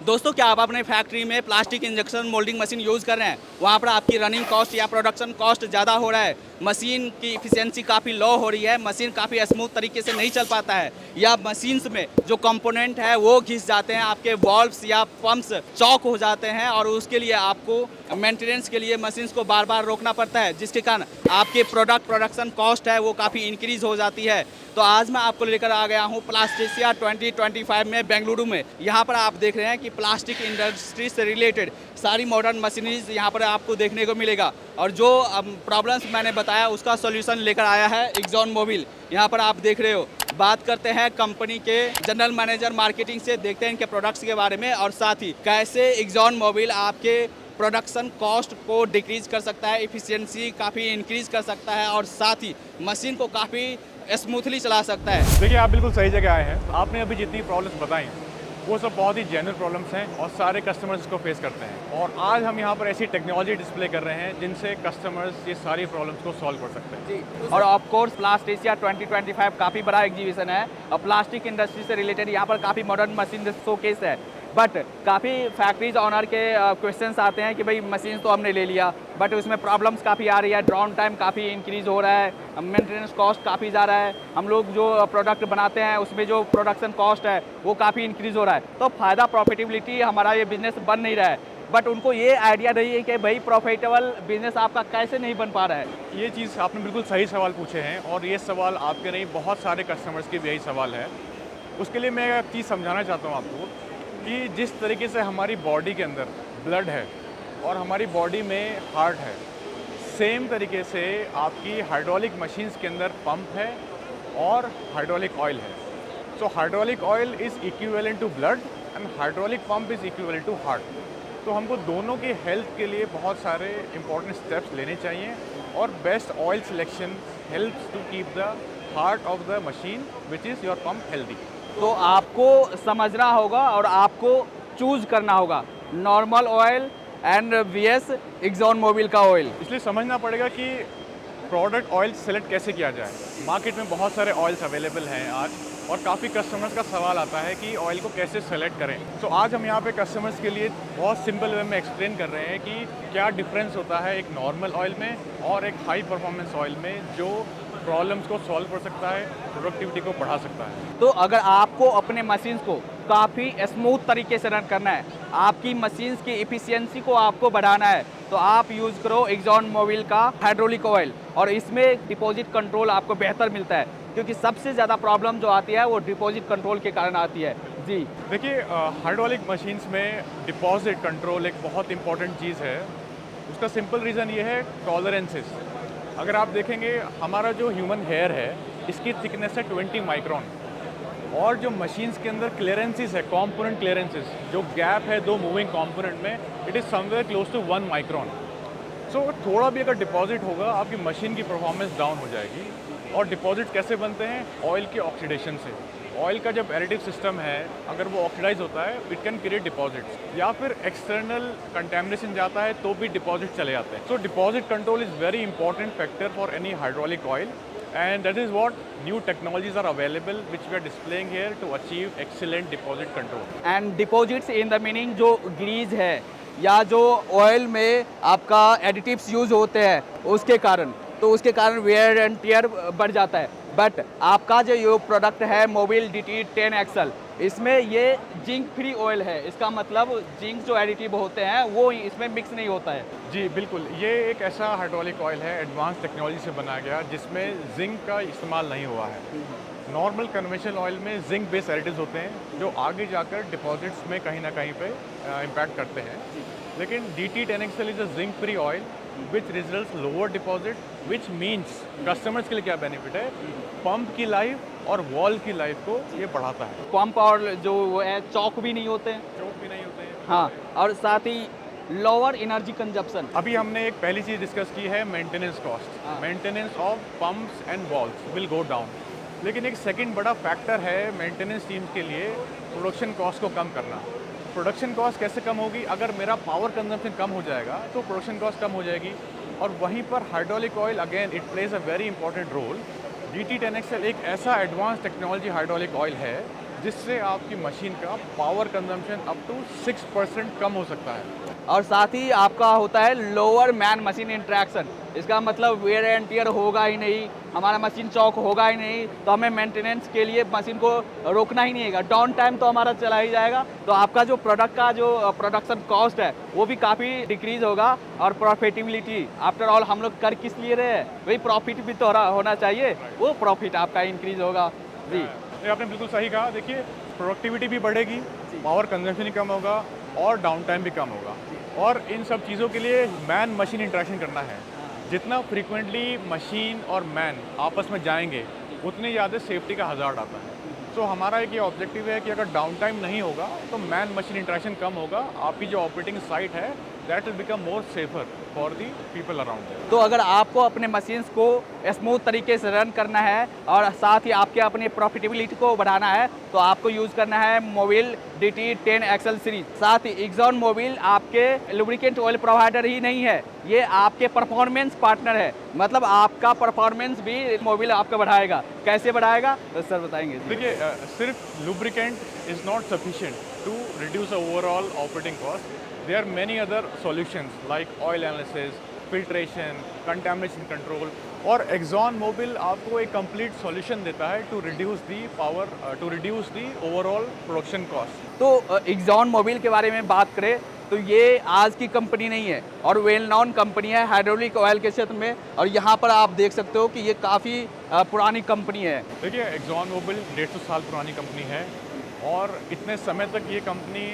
दोस्तों, क्या आप अपने फैक्ट्री में plastic injection moulding machine use कर रहे हैं? वहाँ पर आपकी रनिंग कॉस्ट या प्रोडक्शन कॉस्ट ज़्यादा हो रहा है, मशीन की इफ़िशियंसी काफ़ी लो हो रही है, मशीन काफ़ी स्मूथ तरीके से नहीं चल पाता है, या मशीन्स में जो कंपोनेंट है वो घिस जाते हैं, आपके वाल्व्स या पंप्स चॉक हो जाते हैं और उसके लिए आपको मेंटेनेंस के लिए मशीन्स को बार-बार रोकना पड़ता है, जिसके कारण आपके प्रोडक्शन कॉस्ट है वो काफ़ी इंक्रीज़ हो जाती है। तो आज मैं आपको लेकर आ गया हूँ प्लास्टिसिया 2025 में बेंगलुरु में। यहाँ पर आप देख रहे हैं कि प्लास्टिक इंडस्ट्री से रिलेटेड सारी मॉडर्न मशीनरीज यहाँ पर आपको देखने को मिलेगा, और जो प्रॉब्लम्स मैंने बताया उसका सॉल्यूशन लेकर आया है एक्सॉन मोबिल। यहाँ पर आप देख रहे हो। बात करते हैं कंपनी के जनरल मैनेजर मार्केटिंग से, देखते हैं इनके प्रोडक्ट्स के बारे में और साथ ही कैसे एक्सॉन मोबिल आपके प्रोडक्शन कॉस्ट को डिक्रीज कर सकता है, इफ़िशियंसी काफ़ी इंक्रीज कर सकता है और साथ ही मशीन को काफ़ी स्मूथली चला सकता है। देखिए, आप बिल्कुल सही जगह आए हैं। आपने अभी जितनी प्रॉब्लम्स बताई वो सब बहुत ही जेन्युइन प्रॉब्लम्स हैं और सारे कस्टमर्स इसको फेस करते हैं। और आज हम यहाँ पर ऐसी टेक्नोलॉजी डिस्प्ले कर रहे हैं जिनसे कस्टमर्स ये सारी प्रॉब्लम्स को सॉल्व कर सकते हैं। जी, और ऑफ कोर्स प्लास्टिसिया 2025 काफ़ी बड़ा एग्जीबिशन है और प्लास्टिक इंडस्ट्री से रिलेटेड यहाँ पर काफ़ी मॉडर्न मशीन शोकेस है। बट काफ़ी फैक्ट्रीज ऑनर के क्वेश्चंस आते हैं कि भाई मशीन तो हमने ले लिया, बट उसमें प्रॉब्लम्स काफ़ी आ रही है, ड्राउन टाइम काफ़ी इंक्रीज़ हो रहा है, मेंटेनेंस कॉस्ट काफ़ी ज़्यादा है, हम लोग जो प्रोडक्ट बनाते हैं उसमें जो प्रोडक्शन कॉस्ट है वो काफ़ी इंक्रीज़ हो रहा है। तो फ़ायदा प्रॉफिटेबिलिटी हमारा ये बिज़नेस बन नहीं रहा है, बट उनको ये आइडिया नहीं है कि भाई प्रॉफिटेबल बिज़नेस आपका कैसे नहीं बन पा रहा है। ये चीज़ आपने बिल्कुल सही सवाल पूछे हैं और ये सवाल आपके नहीं, बहुत सारे कस्टमर्स के भी यही सवाल है। उसके लिए मैं एक चीज़ समझाना चाहता हूँ आपको कि जिस तरीके से हमारी बॉडी के अंदर ब्लड है और हमारी बॉडी में हार्ट है, सेम तरीके से आपकी हाइड्रोलिक मशीन्स के अंदर पंप है और हाइड्रोलिक ऑयल है। So hydraulic oil is equivalent to blood and hydraulic pump is equivalent to heart. तो हमको दोनों की हेल्थ के लिए बहुत सारे इंपॉर्टेंट स्टेप्स लेने चाहिए और best oil selection helps to keep the heart of the machine which is your pump healthy. तो आपको समझना होगा और आपको चूज करना होगा normal oil and VS Exxon Mobil का ऑयल। इसलिए समझना पड़ेगा कि प्रोडक्ट ऑयल सेलेक्ट कैसे किया जाए। मार्केट में बहुत सारे ऑयल्स अवेलेबल हैं आज और काफ़ी कस्टमर्स का सवाल आता है कि ऑयल को कैसे सेलेक्ट करें। तो आज हम यहाँ पे कस्टमर्स के लिए बहुत सिंपल वे में एक्सप्लेन कर रहे हैं कि क्या डिफरेंस होता है एक नॉर्मल ऑयल में और एक हाई परफॉर्मेंस ऑयल में, जो प्रॉब्लम्स को सॉल्व कर सकता है, प्रोडक्टिविटी को बढ़ा सकता है। तो अगर आपको अपने मशीन्स को काफ़ी स्मूथ तरीके से रन करना है, आपकी मशीन्स की इफ़िशियंसी को आपको बढ़ाना है, तो आप यूज़ करो एक्सॉन मोबिल का हाइड्रोलिक ऑयल, और इसमें डिपॉजिट कंट्रोल आपको बेहतर मिलता है, क्योंकि सबसे ज़्यादा प्रॉब्लम जो आती है वो डिपॉजिट कंट्रोल के कारण आती है। जी देखिए, हाइड्रोलिक मशीन्स में डिपॉजिट कंट्रोल एक बहुत इंपॉर्टेंट चीज़ है। उसका सिंपल रीज़न ये है टॉलरेंसेस। अगर आप देखेंगे, हमारा जो ह्यूमन हेयर है इसकी थिकनेस है 20 माइक्रोन और जो मशीन्स के अंदर क्लियरेंसेस है, कंपोनेंट क्लियरेंसेस, जो गैप है दो मूविंग कंपोनेंट में, it is somewhere close to 1 micron. So थोड़ा भी अगर डिपॉजिट होगा आपकी मशीन की परफॉर्मेंस डाउन हो जाएगी। और डिपॉजिट कैसे बनते हैं? ऑयल के ऑक्सीडेशन से। ऑयल का जब एडिटिव सिस्टम है, अगर वो ऑक्सीडाइज होता है, इट कैन क्रिएट डिपॉजिट्स, या फिर एक्सटर्नल कंटेमिनेशन जाता है तो भी डिपॉजिट चले जाते हैं। So deposit control is very important factor for any hydraulic oil and that is what new technologies are available which we are displaying here to achieve excellent deposit control. And deposits in the meaning जो Greaves है या जो oil में आपका additives use होते हैं उसके कारण, तो उसके कारण वेयर एंड टियर बढ़ जाता है। बट आपका जो ये प्रोडक्ट है मोबिल DT10 XL, इसमें ये जिंक फ्री ऑयल है, इसका मतलब जिंक जो एडिटिव होते हैं वो इसमें मिक्स नहीं होता है। जी बिल्कुल, ये एक ऐसा हाइड्रोलिक ऑयल है एडवांस टेक्नोलॉजी से बनाया गया जिसमें जिंक का इस्तेमाल नहीं हुआ है। नॉर्मल कन्वेंशनल ऑयल में जिंक बेस्ड एडिटिव्स होते हैं जो आगे जाकर डिपॉजिट्स में कहीं ना कहीं पे इम्पैक्ट करते हैं। लेकिन DT10 XL is a zinc free oil which result lower deposit, which means customers के लिए क्या बेनिफिट है, पंप की लाइफ और वॉल की लाइफ को ये बढ़ाता है। पंप और जो वो है चौक भी नहीं होते हैं। चौक भी नहीं होते हैं। हाँ, और साथ ही लोअर एनर्जी कंजप्शन। अभी हमने एक पहली चीज़ डिस्कस की है maintenance cost. Maintenance of pumps and walls will go down. लेकिन एक सेकंड बड़ा फैक्टर है मेंटेनेंस टीम्स के लिए प्रोडक्शन कॉस्ट को कम करना। प्रोडक्शन कॉस्ट कैसे कम होगी? अगर मेरा पावर कंजम्पशन कम हो जाएगा तो प्रोडक्शन कॉस्ट कम हो जाएगी। और वहीं पर hydraulic oil again it plays a very important role. DT10 XL एक ऐसा एडवांस टेक्नोलॉजी हाइड्रोलिक ऑयल है जिससे आपकी मशीन का पावर कंजम्पशन अप टू 6% कम हो सकता है। और साथ ही आपका होता है लोअर मैन मशीन इंटरेक्शन। इसका मतलब वेयर एंड टियर होगा ही नहीं, हमारा मशीन चौक होगा ही नहीं, तो हमें मेंटेनेंस के लिए मशीन को रोकना ही नहीं है, डाउन टाइम तो हमारा चला ही जाएगा। तो आपका जो प्रोडक्ट का जो प्रोडक्शन कॉस्ट है वो भी काफ़ी डिक्रीज होगा। और प्रॉफिटेबिलिटी, आफ्टर ऑल हम लोग कर किस लिए रहे हैं, वही प्रॉफिट भी तो होना चाहिए, वो प्रॉफिट आपका इंक्रीज होगा जी। ये आपने बिल्कुल सही कहा। देखिए, प्रोडक्टिविटी भी बढ़ेगी, पावर कंजम्पशन भी कम होगा और डाउन टाइम भी कम होगा। और इन सब चीज़ों के लिए मैन मशीन इंटरेक्शन करना है। जितना फ्रीक्वेंटली मशीन और मैन आपस में जाएंगे उतनी ज़्यादा सेफ्टी का हज़ार्ड आता है। तो हमारा एक ये ऑब्जेक्टिव है कि अगर डाउन टाइम नहीं होगा तो मैन मशीन इंटरेक्शन कम होगा, आपकी जो ऑपरेटिंग साइट है that will become more safer for the people around. तो अगर आपको अपने मशीन्स को स्मूथ तरीके से रन करना है और साथ ही आपके अपनी प्रॉफिटेबिलिटी को बढ़ाना है तो आपको यूज़ करना है मोबिल DT10 XL सीरीज। साथ ही एक्सॉन मोबिल आपके लुब्रिकेंट ऑयल प्रोवाइडर ही नहीं है, ये आपके परफॉर्मेंस पार्टनर है। मतलब आपका परफॉर्मेंस भी मोबिल आपका बढ़ाएगा। कैसे बढ़ाएगा तो सर बताएंगे। देखिए, सिर्फ lubricant is not sufficient to reduce overall operating cost. There are many other solutions like oil analysis, filtration, contamination control. और एक्सॉन मोबिल आपको एक कंप्लीट सॉल्यूशन देता है to reduce the power, to reduce the overall production cost. तो Exxon Mobil के बारे में बात करें तो ये आज की कंपनी नहीं है और वेल नॉन कंपनी है हाइड्रोलिक ऑयल के क्षेत्र में। और यहाँ पर आप देख सकते हो कि ये काफ़ी पुरानी कंपनी है। देखिए, एक्सॉन मोबिल 150 साल पुरानी कंपनी है और इतने समय तक ये कंपनी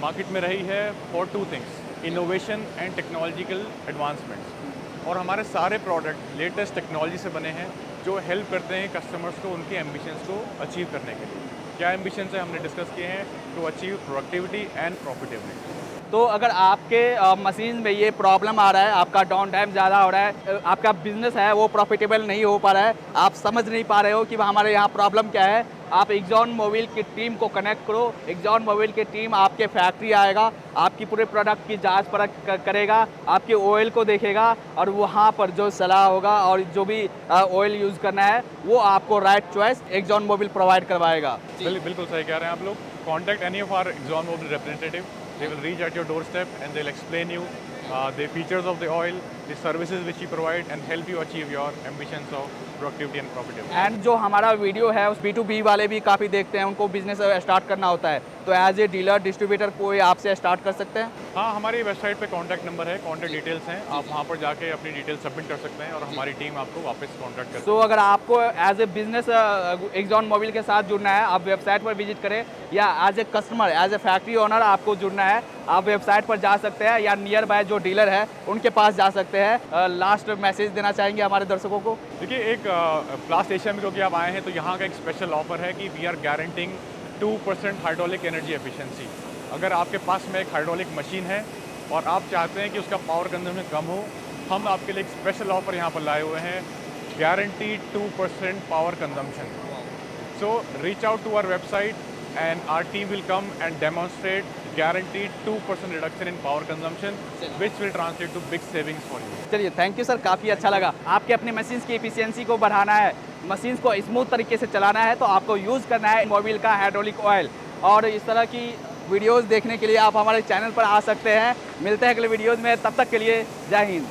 मार्केट में रही है for two things, innovation and technological advancements. और हमारे सारे प्रोडक्ट लेटेस्ट टेक्नोलॉजी से बने हैं जो हेल्प करते हैं कस्टमर्स को उनके एम्बिशंस को अचीव करने के लिए। क्या एम्बिशंस है हमने डिस्कस किए हैं, to achieve productivity and profitability. तो अगर आपके मशीन में ये प्रॉब्लम आ रहा है, आपका डाउन टाइम ज़्यादा हो रहा है, आपका बिजनेस है वो प्रॉफिटेबल नहीं हो पा रहा है, आप समझ नहीं पा रहे हो कि हमारे यहाँ प्रॉब्लम क्या है, आप एक्सॉन मोबिल की टीम को कनेक्ट करो। एक्सॉन मोबिल की टीम आपके फैक्ट्री आएगा, आपकी पूरे प्रोडक्ट की जांच परख करेगा, आपके ऑयल को देखेगा और वहाँ पर जो सलाह होगा और जो भी ऑयल यूज़ करना है वो आपको right choice Exxon Mobil provide करवाएगा। बिल्कुल सही कह रहे हैं आप लोग। Contact any of our Exxon Mobil representative, they will reach at your doorstep and they'll explain you the features of the oil, the services which we provide and help you achieve your ambitions of productivity and profitability. And जो हमारा video है उस B2B वाले भी काफ़ी देखते हैं, उनको बिजनेस स्टार्ट करना होता है, तो एज ए डीलर डिस्ट्रीब्यूटर कोई आपसे स्टार्ट कर सकते हैं। हाँ, हमारी वेबसाइट पे कॉन्टैक्ट नंबर है, कॉन्टैक्ट डिटेल्स हैं, आप वहाँ पर जाके अपनी डिटेल्स सबमिट कर सकते हैं और हमारी टीम आपको वापस कॉन्टैक्ट कर। तो अगर आपको as a business Exxon Mobil के साथ जुड़ना है, आप वेबसाइट पर विजिट करें, या as a customer as a factory owner आपको जुड़ना है, आप वेबसाइट पर जा सकते हैं या नियर बाय जो डीलर है उनके पास जा सकते हैं। लास्ट मैसेज देना चाहेंगे हमारे दर्शकों को। देखिए, एक प्लास्ट एशिया में क्योंकि आप आए हैं तो यहाँ का एक स्पेशल ऑफर है कि we are guaranteeing 2% hydraulic energy efficiency. अगर आपके पास में एक हाइड्रोलिक मशीन है और आप चाहते हैं कि उसका पावर कंजम्पशन कम हो, हम आपके लिए एक स्पेशल ऑफर यहाँ पर लाए हुए हैं, guaranteed 2% power consumption. So reach out to our website and our team will come and demonstrate guaranteed 2% reduction in power consumption which will translate to big savings for you. चलिए, thank you sir, काफ़ी अच्छा लगा। आपके अपने machines की efficiency को बढ़ाना है, मशीन्स को स्मूथ तरीके से चलाना है तो आपको यूज़ करना है मोबिल का हाइड्रोलिक ऑयल। और इस तरह की वीडियोस देखने के लिए आप हमारे चैनल पर आ सकते हैं। मिलते हैं अगले वीडियोज़ में, तब तक के लिए जय हिंद।